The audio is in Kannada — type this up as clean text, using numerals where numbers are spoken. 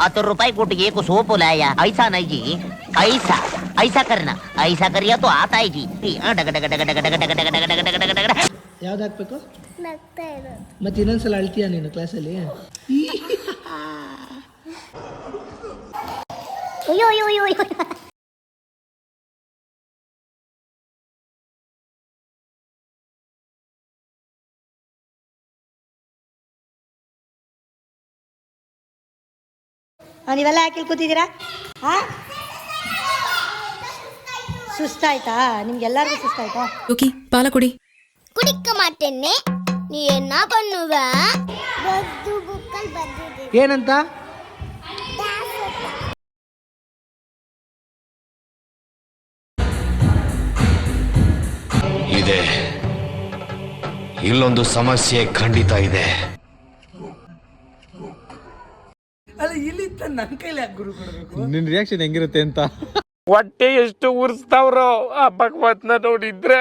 ₹10 कोटी एक सोप लाया, ऐसा नहीं जी, ऐसा ऐसा करना, ऐसा करिया तो आता है जी। डग डग डग डग डग डग डग डग डग डग डग। ಯಾವ್ದು ಹಾಕ್ಬೇಕು? ಮತ್ತೆ ಇನ್ನೊಂದ್ಸಲ ಅಳ್ತೀಯ ನೀನು ಕ್ಲಾಸಲ್ಲಿ? ಅಯ್ಯೋ ಅಯ್ಯೋ ಅಯ್ಯೋ ಅಯ್ಯೋ. ನೀವೆಲ್ಲ ಯಾಕೆ ಕೂತಿದ್ದೀರಾ? ಹಾಂ, ಸುಸ್ತಾಯ್ತಾ? ನಿಮ್ಗೆಲ್ಲರಿಗೂ ಸುಸ್ತಾಯ್ತಾ? ಓಕೆ, ಪಾಲ ಕುಡಿ. ಕುಡಿಕ್ಕ ಮಾತೇನೆ, ನೀ ಏನ ಬನ್ನುವ ಬದ್ದು ಬುಕ್ಕಲ್ ಬದ್ದಿದೆ. ಏನಂತ? ಇದೆ, ಇಲ್ಲೊಂದು ಸಮಸ್ಯೆ ಖಂಡಿತ ಇದೆ. ಅಲ್ಲ, ಇಲ್ಲಿ ನನ್ನ ಕೈಲಿ ಯಾಕೆ ಗುರು ಕೊಡಬೇಕು? ನಿನ್ ರಿಯಾಕ್ಷನ್ ಹೆಂಗಿರುತ್ತೆ ಅಂತ. ಹೊಟ್ಟೆ ಎಷ್ಟು ಉರ್ಸ್ತಾವ್ರೋ ಆ ಭಗವತ್ನ ನೋಡಿದ್ರೆ.